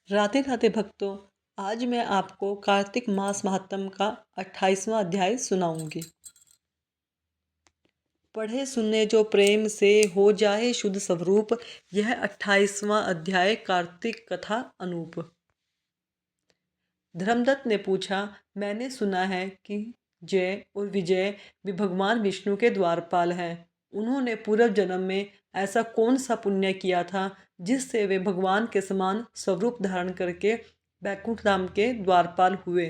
राधे राधे भक्तों। आज मैं आपको कार्तिक मास महात्म का 28वां अध्याय सुनाऊंगी। पढ़े सुने जो प्रेम से हो जाए शुद्ध स्वरूप, यह 28वां अध्याय कार्तिक कथा अनूप। धर्मदत्त ने पूछा, मैंने सुना है कि जय और विजय भी भगवान विष्णु के द्वारपाल हैं। उन्होंने पूर्व जन्म में ऐसा कौन सा पुण्य किया था जिससे वे भगवान के समान स्वरूप धारण करके बैकुंठ धाम के द्वारपाल हुए।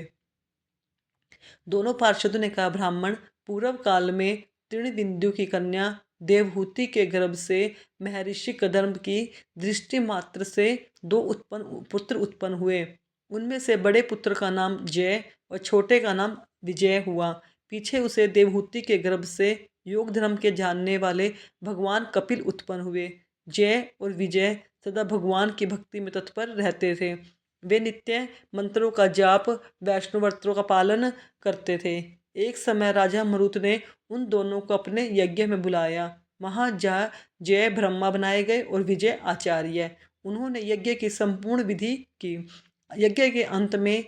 दोनों पार्षदों ने कहा, ब्राह्मण, पूर्व काल में तृणबिंदु की कन्या देवहूति के गर्भ से महर्षि कदम्ब की दृष्टि मात्र से दो पुत्र उत्पन्न हुए। उनमें से बड़े पुत्र का नाम जय और छोटे का नाम विजय हुआ। पीछे उसे देवहूति के गर्भ से योग धर्म के जानने वाले भगवान कपिल उत्पन्न हुए। जय और विजय सदा भगवान की भक्ति में तत्पर रहते थे। वे नित्य मंत्रों का जाप, वैष्णव व्रतों का पालन करते थे। एक समय राजा मरुत ने उन दोनों को अपने यज्ञ में बुलाया। वहाँ जय ब्रह्मा बनाए गए और विजय आचार्य। उन्होंने यज्ञ की संपूर्ण विधि की। यज्ञ के अंत में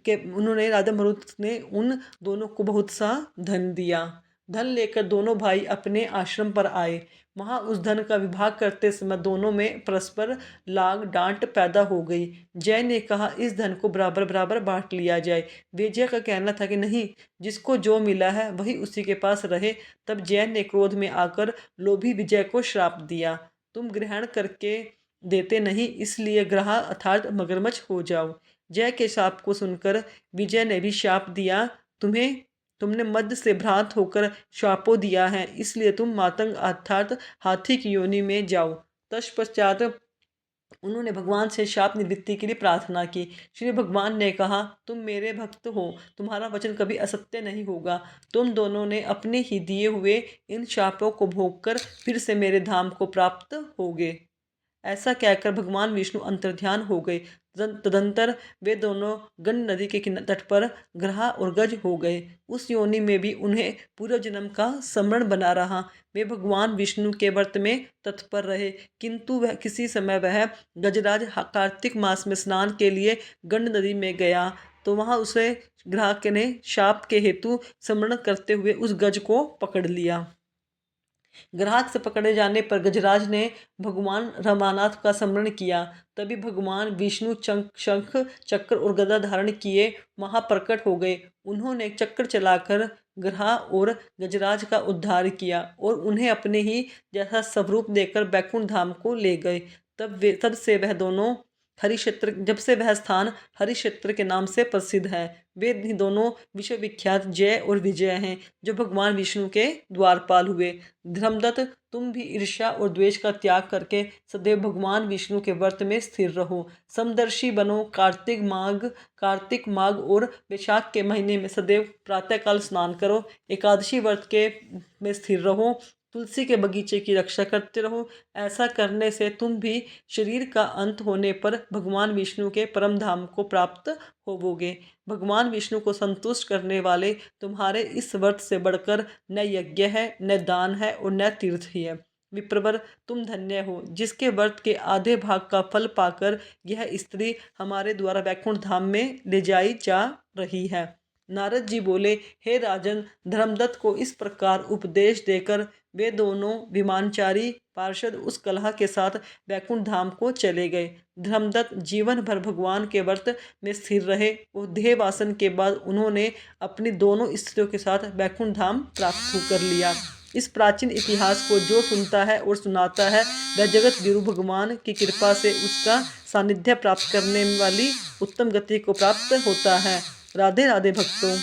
उन्होंने राजा मरुत ने उन दोनों को बहुत सा धन दिया। धन लेकर दोनों भाई अपने आश्रम पर आए। वहाँ उस धन का विभाग करते समय दोनों में परस्पर लाग डांट पैदा हो गई। जय ने कहा, इस धन को बराबर बराबर बांट लिया जाए। विजय का कहना था कि नहीं, जिसको जो मिला है वही उसी के पास रहे। तब जय ने क्रोध में आकर लोभी विजय को श्राप दिया, तुम ग्रहण करके देते नहीं, इसलिए ग्रह अर्थात मगरमच्छ हो जाओ। जय के शाप को सुनकर विजय ने भी शाप दिया, तुमने मद से भ्रांत होकर शापों दिया है, इसलिए तुम मातंग अर्थात हाथी की योनि में जाओ। तत्पश्चात उन्होंने भगवान से शाप निवृत्ति के लिए प्रार्थना की। श्री भगवान ने कहा, तुम मेरे भक्त हो, तुम्हारा वचन कभी असत्य नहीं होगा। तुम दोनों ने अपने ही दिए हुए इन शापों को भोगकर फिर से मेरे धाम को प्राप्त होगे। ऐसा कहकर भगवान विष्णु अंतर्ध्यान हो गए। तदंतर वे दोनों गंड नदी के तट पर ग्रहा और गज हो गए। उस योनि में भी उन्हें पूर्व जन्म का स्मरण बना रहा। वे भगवान विष्णु के व्रत में तत्पर रहे, किंतु वह किसी समय वह गजराज कार्तिक मास में स्नान के लिए गंड नदी में गया तो वहां उसे ग्राहक ने शाप के हेतु स्मरण करते हुए उस गज को पकड़ लिया। ग्राहक से पकड़े जाने पर गजराज ने भगवान रमानाथ का स्मरण किया। तभी भगवान विष्णु शंख चक्र और गदा धारण किए वहां प्रकट हो गए। उन्होंने चक्र चलाकर ग्रहा और गजराज का उद्धार किया और उन्हें अपने ही जैसा स्वरूप देकर बैकुंठ धाम को ले गए। तब से वह दोनों हरिक्षेत्र जब से वह स्थान हरिक्षेत्र के नाम से प्रसिद्ध है। वे दोनों विश्वविख्यात जय और विजय हैं जो भगवान विष्णु के द्वारपाल हुए। धर्मदत्त, तुम भी ईर्ष्या और द्वेष का त्याग करके सदैव भगवान विष्णु के व्रत में स्थिर रहो। समदर्शी बनो। कार्तिक माघ और वैशाख के महीने में सदैव प्रातःकाल स्नान करो। एकादशी व्रत के में स्थिर रहो। तुलसी के बगीचे की रक्षा करते रहो। ऐसा करने से तुम भी शरीर का अंत होने पर भगवान विष्णु के परम धाम को प्राप्त होवोगे। भगवान विष्णु को संतुष्ट करने वाले तुम्हारे इस व्रत से बढ़कर न यज्ञ है, न दान है और न तीर्थ ही है। विप्रवर, तुम धन्य हो जिसके व्रत के आधे भाग का फल पाकर यह स्त्री हमारे द्वारा वैकुंठ धाम में ले जाई जा रही है। नारद जी बोले, हे राजन, धर्मदत्त को इस प्रकार उपदेश देकर वे दोनों विमानचारी पार्षद उस कलह के साथ वैकुंठ धाम को चले गए। धर्मदत्त जीवन भर भगवान के व्रत में स्थिर रहे और देहवासन के बाद उन्होंने अपनी दोनों स्त्रियों के साथ वैकुंठ धाम प्राप्त कर लिया। इस प्राचीन इतिहास को जो सुनता है और सुनाता है वह जगत गुरु भगवान की कृपा से उसका सानिध्य प्राप्त करने वाली उत्तम गति को प्राप्त होता है। राधे राधे भक्तों।